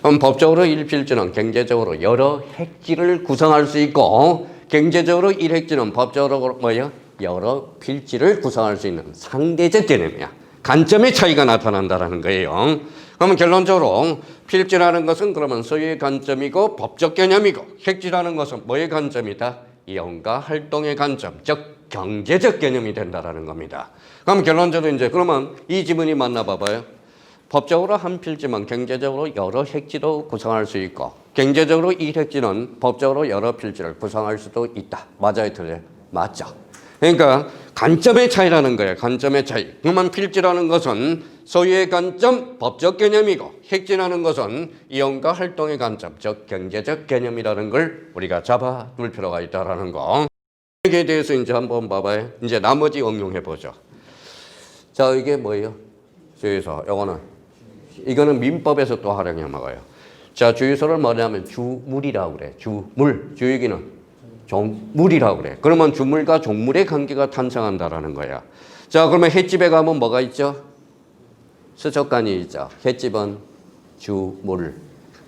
그럼 법적으로 1필지는 경제적으로 여러 핵지를 구성할 수 있고 경제적으로 1핵지는 법적으로 뭐예요? 여러 필지를 구성할 수 있는 상대적 개념이야. 관점의 차이가 나타난다는 거예요. 그러면 결론적으로 필지라는 것은 그러면 소유의 관점이고 법적 개념이고 핵지라는 것은 뭐의 관점이다? 이용과 활동의 관점, 즉 경제적 개념이 된다는 겁니다. 그럼 결론적으로 이제 그러면 이 지문이 맞나 봐봐요. 법적으로 한 필지만 경제적으로 여러 핵지도 구성할 수 있고 경제적으로 이 핵지는 법적으로 여러 필지를 구성할 수도 있다. 맞아요, 틀려요? 맞죠. 그러니까 관점의 차이라는 거예요. 관점의 차이. 그러면 필지라는 것은 소유의 관점, 법적 개념이고 핵지라는 것은 이용과 활동의 관점, 즉 경제적 개념이라는 걸 우리가 잡아둘 필요가 있다는 거. 여기에 대해서 이제 한번 봐봐요. 이제 나머지 응용해 보죠. 자, 이게 뭐예요? 주유소. 이거는 민법에서 또 활용해 먹어요. 자, 주유소를 뭐냐면 주물이라고 그래. 주물. 주유기는 종물이라고 그래. 그러면 주물과 종물의 관계가 탄생한다라는 거야. 자, 그러면 횟집에 가면 뭐가 있죠? 수족관이 있죠. 횟집은 주물,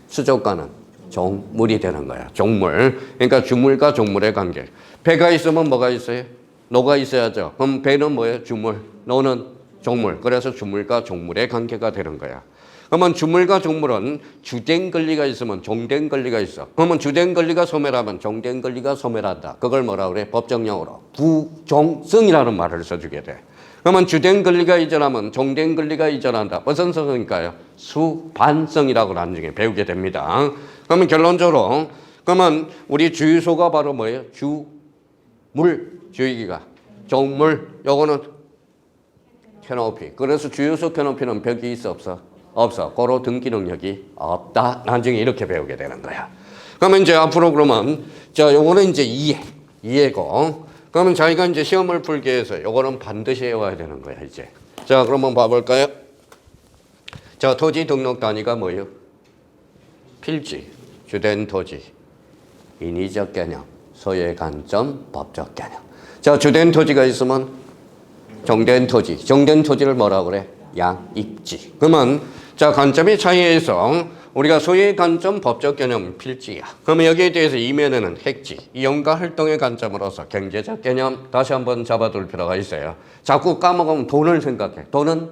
수족관은 종물이 되는 거야. 종물. 그러니까 주물과 종물의 관계. 배가 있으면 뭐가 있어요? 노가 있어야죠. 그럼 배는 뭐예요? 주물. 노는 종물. 그래서 주물과 종물의 관계가 되는 거야. 그러면 주물과 종물은 주된 권리가 있으면 종된 권리가 있어. 그러면 주된 권리가 소멸하면 종된 권리가 소멸한다. 그걸 뭐라 그래? 법정용어로 부종성이라는 말을 써주게 돼. 그러면 주된 권리가 이전하면 종된 권리가 이전한다. 무슨 성일까요? 수반성이라고 나중에 배우게 됩니다. 그러면 결론적으로 그러면 우리 주유소가 바로 뭐예요? 주물 주유기가 종물, 요거는 캐노피. 그래서 주요소 캐노피는 벽이 있어 없어? 없어. 고로 등기 능력이 없다. 나중에 이렇게 배우게 되는 거야. 그러면 이제 앞으로 그러면 자, 요거는 이제 이해고. 그러면 자기가 이제 시험을 풀기 위해서 요거는 반드시 외워야 되는 거야, 이제. 자, 그러면 봐볼까요? 자, 토지 등록 단위가 뭐예요? 필지, 주된 토지, 인위적 개념, 소유의 관점, 법적 개념. 자, 주된 토지가 있으면 정된 토지, 정된 토지를 뭐라고 그래? 양입지. 그러면 자, 관점의 차이에서 우리가 소유의 관점, 법적 개념, 필지야. 그러면 여기에 대해서 이면에는 핵지, 이용과 활동의 관점으로서 경제적 개념 다시 한번 잡아둘 필요가 있어요. 자꾸 까먹으면 돈을 생각해. 돈은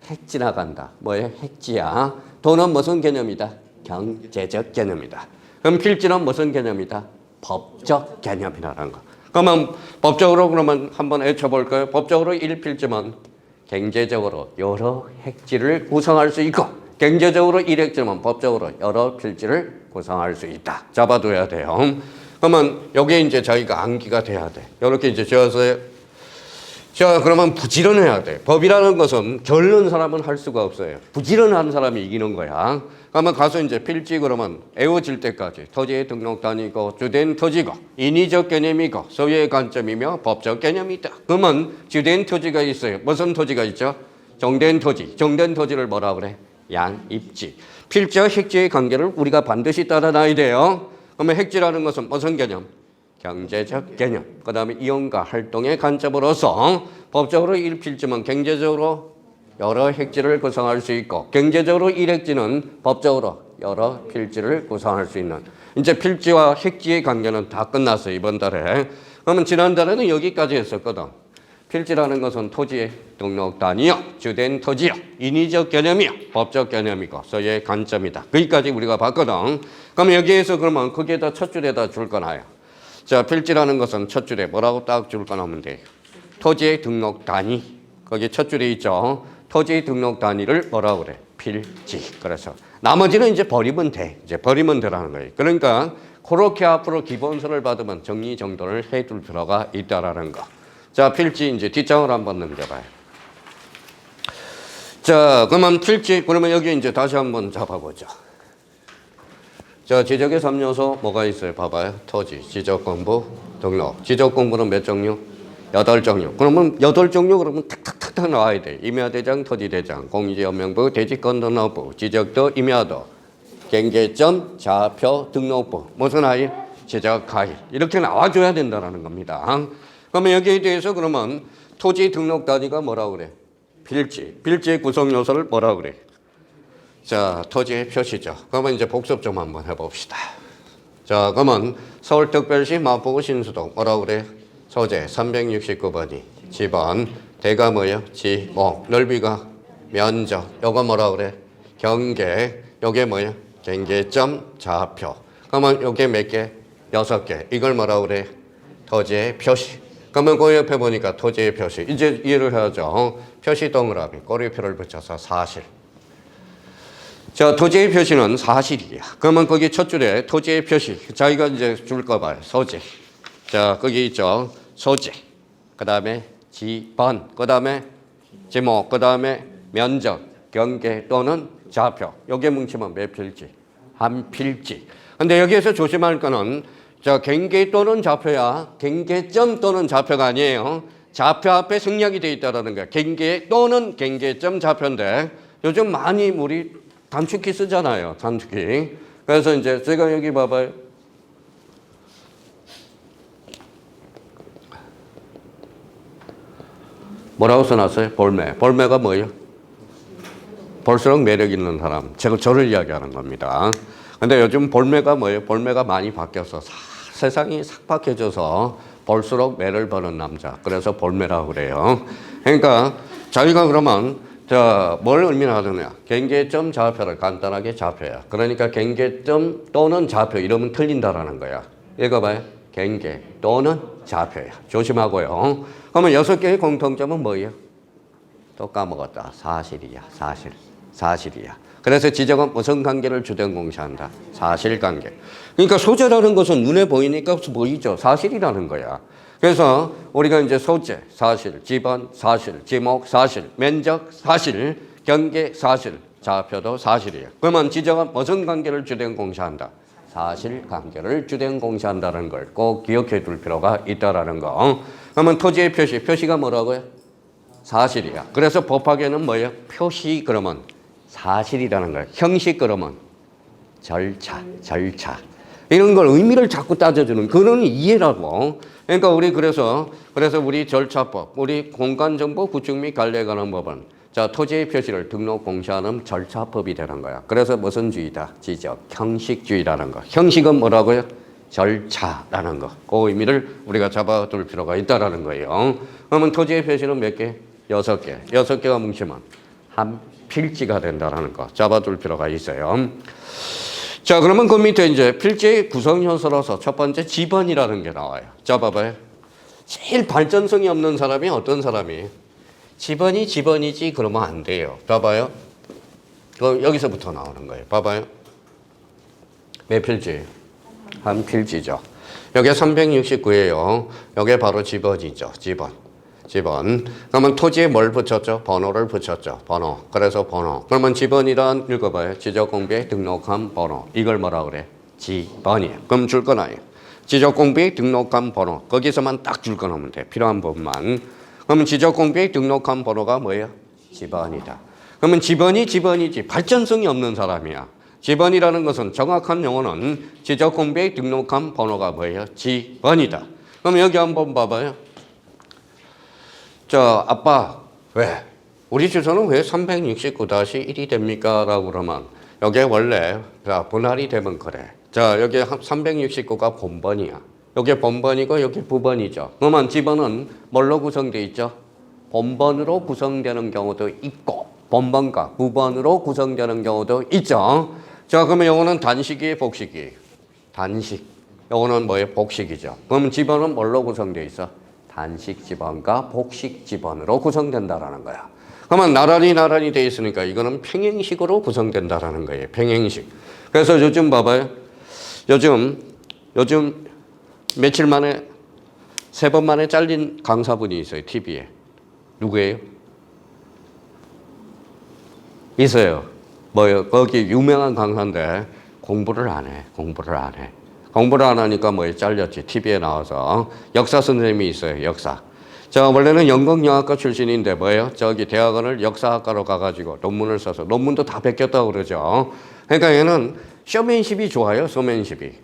핵 지나간다. 뭐예요? 핵지야. 돈은 무슨 개념이다? 경제적 개념이다. 그럼 필지는 무슨 개념이다? 법적 개념이라는 거. 그러면 법적으로 그러면 한번 외쳐볼까요? 법적으로 일필지만 경제적으로 여러 핵지를 구성할 수 있고 경제적으로 일핵지만 법적으로 여러 필지를 구성할 수 있다. 잡아둬야 돼요. 그러면 여기에 이제 자기가 암기가 돼야 돼. 이렇게 이제 지어서 자, 그러면 부지런해야 돼. 법이라는 것은 게으른 사람은 할 수가 없어요. 부지런한 사람이 이기는 거야. 그러면 가서 이제 필지 그러면 애워질 때까지 토지의 등록 단위고 주된 토지고 인위적 개념이고 소유의 관점이며 법적 개념이다. 그러면 주된 토지가 있어요. 무슨 토지가 있죠? 정된 토지. 정된 토지를 뭐라 그래? 양입지. 필지와 핵지의 관계를 우리가 반드시 따라놔야 돼요. 그러면 핵지라는 것은 무슨 개념? 경제적 개념. 그 다음에 이용과 활동의 관점으로서 법적으로 일필지만 경제적으로 여러 핵지를 구성할 수 있고 경제적으로 일핵지는 법적으로 여러 필지를 구성할 수 있는 이제 필지와 핵지의 관계는 다 끝났어요. 이번 달에. 그러면 지난달에는 여기까지 했었거든. 필지라는 것은 토지의 등록 단위요, 주된 토지요, 인위적 개념이요, 법적 개념이고 소유의 관점이다. 거기까지 우리가 봤거든. 그럼 여기에서 그러면 거기에다 첫 줄에다 줄 거나요? 자, 필지라는 것은 첫 줄에 뭐라고 딱 줄 거나면 돼요. 토지의 등록 단위. 거기 첫 줄에 있죠. 토지의 등록 단위를 뭐라고 그래? 필지. 그래서 나머지는 이제 버리면 돼. 이제 버리면 되라는 거예요. 그러니까 그렇게 앞으로 기본서를 받으면 정리정돈을 해둘 필요가 있다라는 거. 자, 필지 이제 뒷장을 한번 넘겨봐요. 자, 그러면 필지, 그러면 여기 이제 다시 한번 잡아보죠. 자, 지적의 3요소 뭐가 있어요? 봐봐요. 토지, 지적 공부, 등록. 지적 공부는 몇 종류? 8종류. 그러면 8종류 그러면 탁탁탁탁 나와야 돼. 임야대장, 토지대장, 공지연명부, 대지권 등록부, 지적도, 임야도, 경계점, 좌표, 등록부. 무슨 하일? 지적 하일. 이렇게 나와줘야 된다는 겁니다. 그러면 여기에 대해서 그러면 토지 등록 단위가 뭐라고 그래? 필지. 필지의 구성 요소를 뭐라고 그래? 자, 토지의 표시죠. 그러면 이제 복습 좀 한번 해봅시다. 자, 그러면 서울특별시 마포구 신수동 뭐라고 그래? 소재 369번이 지번 대가 뭐예요? 지목 넓이가 면적 요거 뭐라고 그래? 경계 요게 뭐예요? 경계점 좌표. 그러면 요게 몇 개? 6개. 이걸 뭐라고 그래? 토지의 표시. 그러면 그 옆에 보니까 토지의 표시. 이제 이해를 해야죠. 표시 동그라미 꼬리표를 붙여서 사실. 자, 토지의 표시는 사실이야. 그러면 거기 첫 줄에 토지의 표시. 자기가 이제 줄 거 봐요. 소재. 자, 거기 있죠. 소재. 그 다음에 지번. 그 다음에 지목. 그 다음에 면적. 경계 또는 좌표. 요게 뭉치면 몇 필지? 한 필지. 근데 여기에서 조심할 거는 자, 경계 또는 좌표야. 경계점 또는 좌표가 아니에요. 좌표 앞에 생략이 돼 있다는 거야. 경계 또는 경계점 좌표인데 요즘 많이 우리 단축키 쓰잖아요. 단축키. 그래서 이제 제가 여기 봐봐요. 뭐라고 써놨어요? 볼매. 볼매가 뭐예요? 볼수록 매력 있는 사람. 제가 저를 이야기하는 겁니다. 근데 요즘 볼매가 뭐예요? 볼매가 많이 바뀌어서 세상이 삭박해져서 볼수록 매를 버는 남자. 그래서 볼매라고 그래요. 그러니까 자기가 그러면 자, 뭘 의미하느냐? 경계점 좌표를 간단하게 좌표야. 그러니까 경계점 또는 좌표 이러면 틀린다라는 거야. 읽어봐요. 경계 또는 좌표야. 조심하고요. 그러면 6개의 공통점은 뭐예요? 또 까먹었다. 사실이야. 사실. 사실이야. 그래서 지적은 무슨 관계를 주된 공시한다? 사실관계. 그러니까 소재라는 것은 눈에 보이니까 보이죠. 사실이라는 거야. 그래서 우리가 이제 소재, 사실, 지번, 사실, 지목, 사실, 면적, 사실, 경계, 사실, 좌표도 사실이에요. 그러면 지적은 무슨 관계를 주된 공시한다? 사실관계를 주된 공시한다는 걸 꼭 기억해 둘 필요가 있다라는 거. 그러면 토지의 표시, 표시가 뭐라고요? 사실이야. 그래서 법학에는 뭐예요? 표시 그러면 사실이라는 거예요. 형식 그러면 절차. 이런 걸 의미를 자꾸 따져주는 그런 이해라고. 그러니까 우리 그래서 우리 절차법, 우리 공간정보 구축 및 관리에 관한 법은 자, 토지의 표시를 등록 공시하는 절차법이 되는 거야. 그래서 무슨 주의다? 지적, 형식주의라는 거. 형식은 뭐라고요? 절차라는 거. 그 의미를 우리가 잡아둘 필요가 있다라는 거예요. 그러면 토지의 표시는 몇 개? 6개. 6개가 뭉치면 한 필지가 된다라는 거 잡아둘 필요가 있어요. 자, 그러면 그 밑에 이제 필지의 구성 요소로서 첫 번째 지번이라는 게 나와요. 자, 봐봐요. 제일 발전성이 없는 사람이 어떤 사람이에요? 지번이지 그러면 안 돼요. 봐봐요. 여기서부터 나오는 거예요. 봐봐요. 몇 필지? 한 필지죠. 여기 369예요. 여기 바로 지번이죠. 지번. 그러면 토지에 뭘 붙였죠? 번호를 붙였죠. 번호. 그래서 번호. 그러면 지번이란 읽어봐요. 지적공비에 등록한 번호. 이걸 뭐라 그래? 지번이에요. 그럼 줄 거나요? 지적공비에 등록한 번호. 거기서만 딱 줄 거 넣으면 돼. 필요한 부분만. 그러면 지적공비에 등록한 번호가 뭐예요? 지번이다. 그러면 지번이지 발전성이 없는 사람이야. 지번이라는 것은 정확한 용어는 지적공비에 등록한 번호가 뭐예요? 지번이다. 그럼 여기 한번 봐봐요. 자, 아빠 왜? 우리 주소는 왜 369-1이 됩니까? 라고 그러면 여기에 원래 분할이 되면 그래. 자, 여기 369가 본번이야. 여기 본번이고 여기 부번이죠. 그러면 지번은 뭘로 구성되어 있죠? 본번으로 구성되는 경우도 있고 본번과 부번으로 구성되는 경우도 있죠. 자, 그러면 요거는 단식이에요, 복식이에요? 단식. 요거는 뭐예요? 복식이죠. 그러면 지번은 뭘로 구성되어 있어? 단식 지번과 복식 지번으로 구성된다라는 거야. 그러면 나란히 되어 있으니까 이거는 평행식으로 구성된다라는 거예요. 평행식. 그래서 요즘 봐봐요. 요즘 며칠 만에 3번 만에 잘린 강사분이 있어요. TV에. 누구예요? 있어요. 뭐요? 거기 유명한 강사인데 공부를 안 해. 공부를 안 하니까 뭐에 잘렸지. TV에 나와서. 역사 선생님이 있어요. 역사. 자, 원래는 연극영화과 출신인데 뭐예요? 저기 대학원을 역사학과로 가가지고 논문을 써서 논문도 다 베꼈다고 그러죠. 그러니까 얘는 쇼맨십이 좋아요.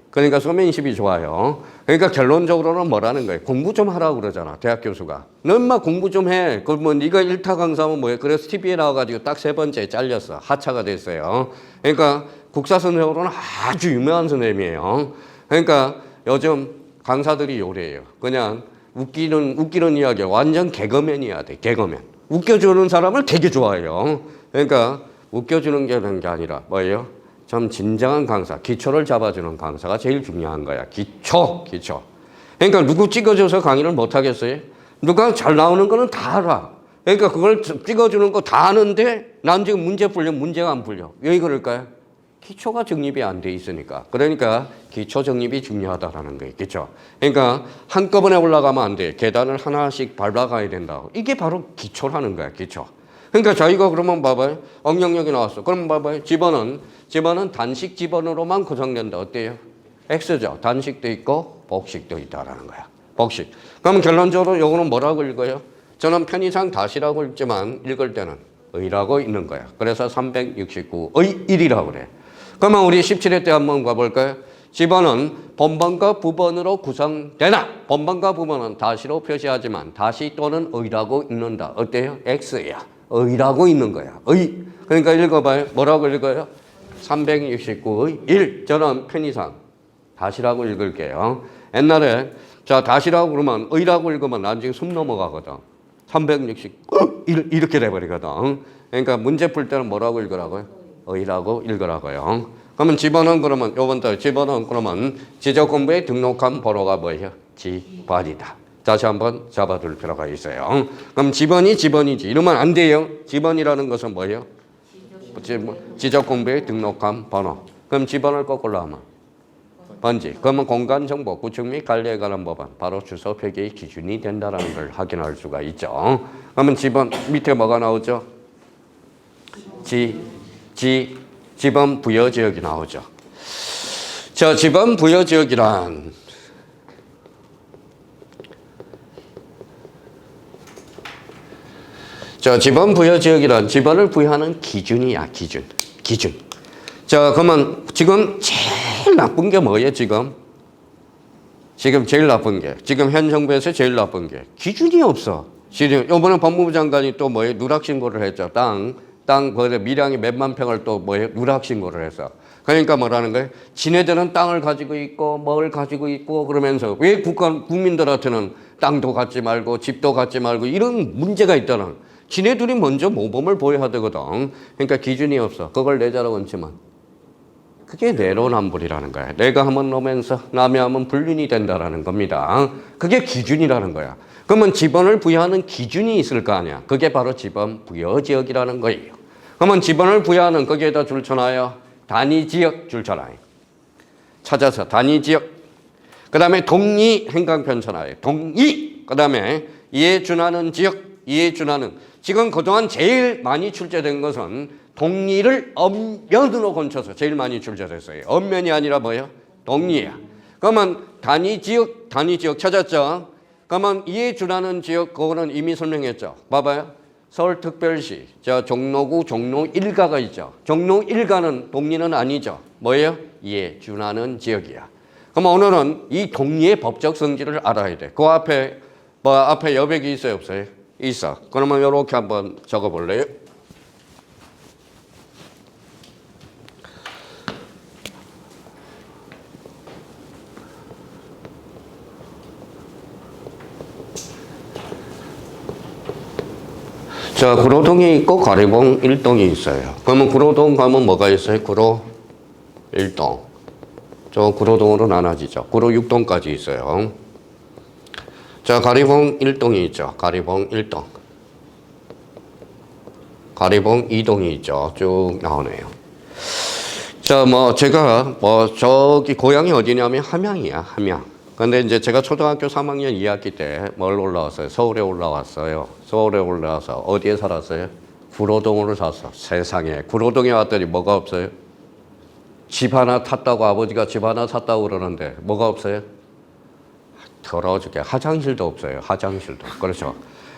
그러니까 쇼맨십이 좋아요. 그러니까 결론적으로는 뭐라는 거예요? 공부 좀 하라고 그러잖아. 대학 교수가. 너 인마 공부 좀 해. 그러면 네가 1타 강사면 뭐예요? 그래서 TV에 나와가지고 딱 3번째에 잘렸어. 하차가 됐어요. 그러니까 국사 선생으로는 아주 유명한 선생님이에요. 그러니까 요즘 강사들이 요래요. 그냥 웃기는 이야기, 완전 개그맨이야 돼. 개그맨. 웃겨주는 사람을 되게 좋아해요. 그러니까 웃겨주는 게 아니라 뭐예요? 좀 진정한 강사, 기초를 잡아주는 강사가 제일 중요한 거야. 기초. 그러니까 누구 찍어줘서 강의를 못 하겠어요? 누가 잘 나오는 거는 다 알아. 그러니까 그걸 찍어주는 거 다 아는데 난 지금 문제 풀려, 문제가 안 풀려. 왜 그럴까요? 기초가 정립이 안 돼 있으니까. 그러니까 기초 정립이 중요하다라는 거예요. 그렇죠? 그러니까 한꺼번에 올라가면 안 돼. 계단을 하나씩 밟아가야 된다고. 이게 바로 기초라는 거야. 기초. 그러니까 저희가 그러면 봐봐요. 억령력이 나왔어. 그럼 봐봐요. 지번은 단식 지번으로만 구성된다. 어때요? X죠. 단식도 있고 복식도 있다라는 거야. 복식. 그럼 결론적으로 요거는 뭐라고 읽어요? 저는 편의상 다시라고 읽지만 읽을 때는 의라고 읽는 거야. 그래서 369의 1이라고 그래. 그러면 우리 17회 때 한번 가볼까요? 지번은 본번과 부번으로 구성되나 본번과 부번은 다시로 표시하지만 다시 또는 의라고 읽는다. 어때요? X야. 의라고 읽는 거야. 의. 그러니까 읽어봐요. 뭐라고 읽어요? 369의 1. 저는 편의상 다시라고 읽을게요. 옛날에 자 다시라고 그러면 의라고 읽으면 나중에 숨 넘어가거든. 369 이렇게 돼버리거든. 그러니까 문제 풀 때는 뭐라고 읽으라고요? 의라고 읽으라고요. 그러면 지번은 그러면 요번부터 지번은 그러면 지적공부에 등록한 번호가 뭐예요? 지번이다. 다시 한번 잡아둘 필요가 있어요. 그럼 지번이지 이러면 안 돼요. 지번이라는 것은 뭐예요? 지적공부에 등록한 번호. 그럼 지번을 거꾸로 하면 번지. 그러면 공간 정보, 구축 및 관리에 관한 법안, 바로 주소 표기의 기준이 된다는 걸 확인할 수가 있죠. 그러면 지번 밑에 뭐가 나오죠? 지번 부여 지역이 나오죠. 자, 지번 부여 지역이란 지번 부여 지역이란 지번을 부여하는 기준이야, 기준. 자, 그러면 지금 제일 나쁜 게 뭐예요, 지금 제일 나쁜 게, 지금 현 정부에서 제일 나쁜 게 기준이 없어. 지금 이번에 법무부 장관이 또 뭐예요? 누락 신고를 했죠. 땅 밀양이 몇만 평을 또 뭐예요? 누락 신고를 했어. 그러니까 뭐라는 거예요? 지네들은 땅을 가지고 있고 뭘 가지고 있고 그러면서 왜 국민들한테는 땅도 갖지 말고 집도 갖지 말고 이런 문제가 있다는, 지네들이 먼저 모범을 보여야 되거든. 그러니까 기준이 없어. 그걸 내자라고 했지만 그게 내로남불이라는 거야. 내가 하면 노면서 남이 하면 불륜이 된다라는 겁니다. 그게 기준이라는 거야. 그러면 지번을 부여하는 기준이 있을 거 아니야. 그게 바로 지번 부여 지역이라는 거예요. 그러면 지번을 부여하는 거기에다 줄쳐놔요. 단위 지역 줄쳐놔요. 찾아서 단위 지역. 그 다음에 동리 행강편 쳐놔요. 동리. 그 다음에 이에 준하는 지역. 이에 준하는. 지금 그동안 제일 많이 출제된 것은 동리를 엄면으로 건쳐서 제일 많이 출제됐어요. 엄면이 아니라 뭐예요? 동리야. 그러면 단위 지역 찾았죠? 그러면 이에 준하는 지역, 그거는 이미 설명했죠. 봐봐요. 서울특별시, 종로구 종로 1가가 있죠. 종로 1가는 동리는 아니죠. 뭐예요? 이에 준하는 지역이야. 그럼 오늘은 이 동리의 법적 성질을 알아야 돼. 그 앞에 앞에 여백이 있어요, 없어요? 있어. 그러면 이렇게 한번 적어볼래요? 자, 구로동이 있고 가리봉 1동이 있어요. 그러면 구로동 가면 뭐가 있어요? 구로 1동. 저 구로동으로 나눠지죠. 구로 6동까지 있어요. 자, 가리봉 1동이 있죠. 가리봉 1동. 가리봉 2동이 있죠. 쭉 나오네요. 자, 제가 저기 고향이 어디냐면 함양이야, 함양. 근데 이제 제가 초등학교 3학년 2학기 때 뭘 올라왔어요? 서울에 올라왔어요. 서울에 올라와서 어디에 살았어요? 구로동으로 살았어. 세상에. 구로동에 왔더니 뭐가 없어요? 집 하나 탔다고, 아버지가 집 하나 샀다고 그러는데 뭐가 없어요? 더러워 죽게. 화장실도 없어요. 화장실도. 그렇죠.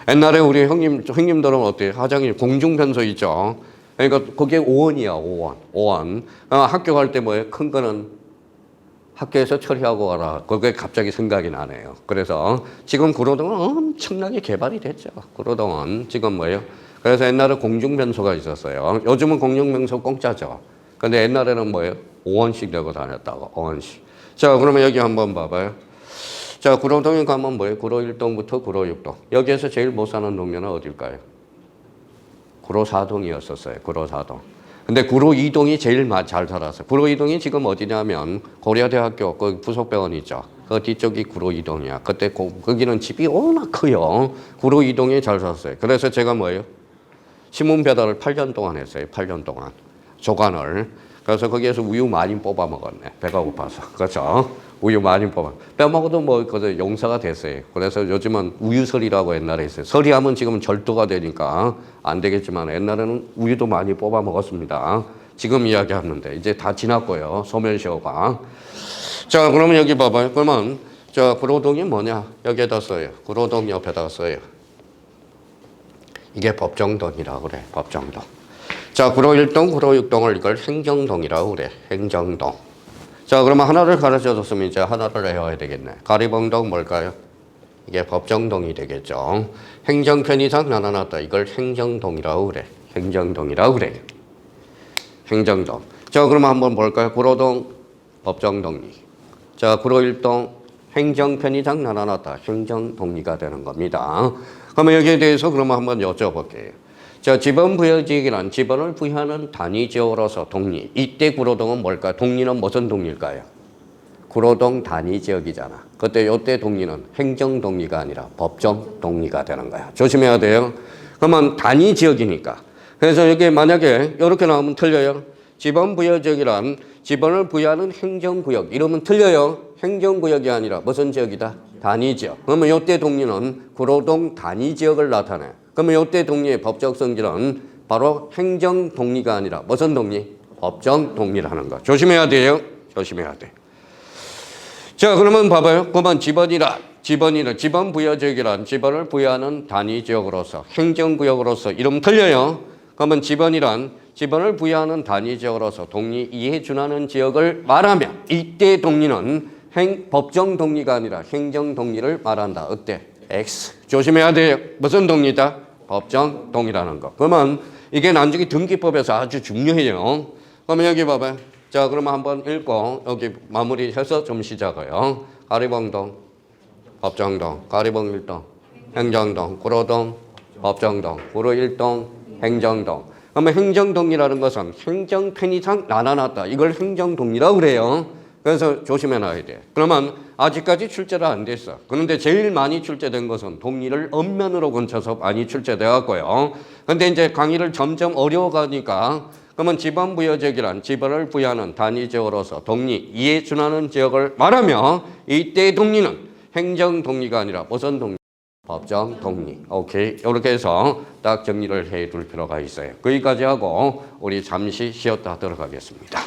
옛날에 우리 형님들은 어때요? 화장실 공중변소 있죠. 그러니까 그게 5원이야, 5원. 학교 갈 때 뭐예요? 큰 거는 학교에서 처리하고 와라. 그게 갑자기 생각이 나네요. 그래서 지금 구로동은 엄청나게 개발이 됐죠. 구로동은 지금 뭐예요? 그래서 옛날에 공중변소가 있었어요. 요즘은 공중변소 공짜죠. 근데 옛날에는 뭐예요? 5원씩 내고 다녔다고. 5원씩. 자, 그러면 여기 한번 봐봐요. 자, 구로동에 가면 뭐예요? 구로 1동부터 구로 6동. 여기에서 제일 못 사는 동네는 어딜까요? 구로 4동이었었어요. 구로 4동. 근데 구로 2동이 제일 잘 살았어요. 구로 2동이 지금 어디냐면 고려대학교 그 부속병원 있죠. 그 뒤쪽이 구로 2동이야. 그때 거기는 집이 워낙 커요. 구로 2동이 잘 살았어요. 그래서 제가 뭐예요? 신문 배달을 8년 동안 했어요. 8년 동안. 조간을. 그래서 거기에서 우유 많이 뽑아 먹었네. 배가 고파서. 그렇죠? 우유 많이 뽑아. 빼먹어도 그저 용서가 됐어요. 그래서 요즘은 우유설이라고 옛날에 했어요. 설이하면 지금 절도가 되니까 안 되겠지만 옛날에는 우유도 많이 뽑아 먹었습니다. 지금 이야기하는데 이제 다 지났고요. 소멸시효가. 자, 그러면 여기 봐봐요. 그러면 구로동이 뭐냐? 여기에다 써요. 구로동 옆에다가 써요. 이게 법정동이라고 그래. 법정동. 자, 구로 1동, 구로 6동을 이걸 행정동이라고 그래. 행정동. 자, 그러면 하나를 가르쳐줬으면 이제 하나를 외워야 되겠네. 가리봉동 뭘까요? 이게 법정동이 되겠죠. 행정편의상 나눠놨다. 이걸 행정동이라고 그래. 행정동이라고 그래. 행정동. 자, 그러면 한번 볼까요? 구로동 법정동리. 자, 구로 1동 행정편의상 나눠놨다. 행정동리가 되는 겁니다. 그러면 여기에 대해서 그러면 한번 여쭤볼게요. 자, 지번 부여지역이란 지번을 부여하는 단위 지역으로서 동리. 이때 구로동은 뭘까요? 동리는 무슨 동리일까요? 구로동 단위 지역이잖아. 그때 요때 동리는 행정 동리가 아니라 법정 동리가 되는 거야. 조심해야 돼요. 그러면 단위 지역이니까. 그래서 여기 만약에 이렇게 나오면 틀려요. 지번 부여 지역이란 지번을 부여하는 행정구역. 이러면 틀려요. 행정구역이 아니라 무슨 지역이다? 단위지역. 그러면 이때 동리는 구로동 단위지역을 나타내. 그러면 이때 동리의 법적 성질은 바로 행정동리가 아니라 무슨 동리? 법정동리라는 거. 조심해야 돼요. 조심해야 돼. 자, 그러면 봐봐요. 그러면 지번 부여지역이란 지번을 부여하는 단위지역으로서 행정구역으로서 이러면 틀려요. 그러면 지번을 부여하는 단위지역으로서 동리 2에 준하는 지역을 말하면 이때 동리는 법정동리가 아니라 행정동리를 말한다. 어때? X. 조심해야 돼요. 무슨 동리다? 법정동리라는 거. 그러면 이게 나중에 등기법에서 아주 중요해요. 그러면 여기 봐봐요. 자, 그러면 한번 읽고 여기 마무리해서 좀 시작해요. 가리봉동, 법정동, 가리봉 1동, 행정동, 구로동, 법정동, 구로 1동, 행정동. 그러면 행정동리라는 것은 행정 편의상 나눠놨다. 이걸 행정동리라고 그래요. 그래서 조심해놔야 돼. 그러면 아직까지 출제가 안 됐어. 그런데 제일 많이 출제된 것은 동리를 엄면으로 건쳐서 많이 출제되었고요. 근데 이제 강의를 점점 어려워가니까 그러면 지번부여지역이란 지번을 부여하는 단위지역으로서 동리 2에 준하는 지역을 말하며 이때 동리는 행정동리가 아니라 무슨 동리? 법정동리. 오케이. 이렇게 해서 딱 정리를 해 둘 필요가 있어요. 거기까지 하고 우리 잠시 쉬었다 하도록 하겠습니다.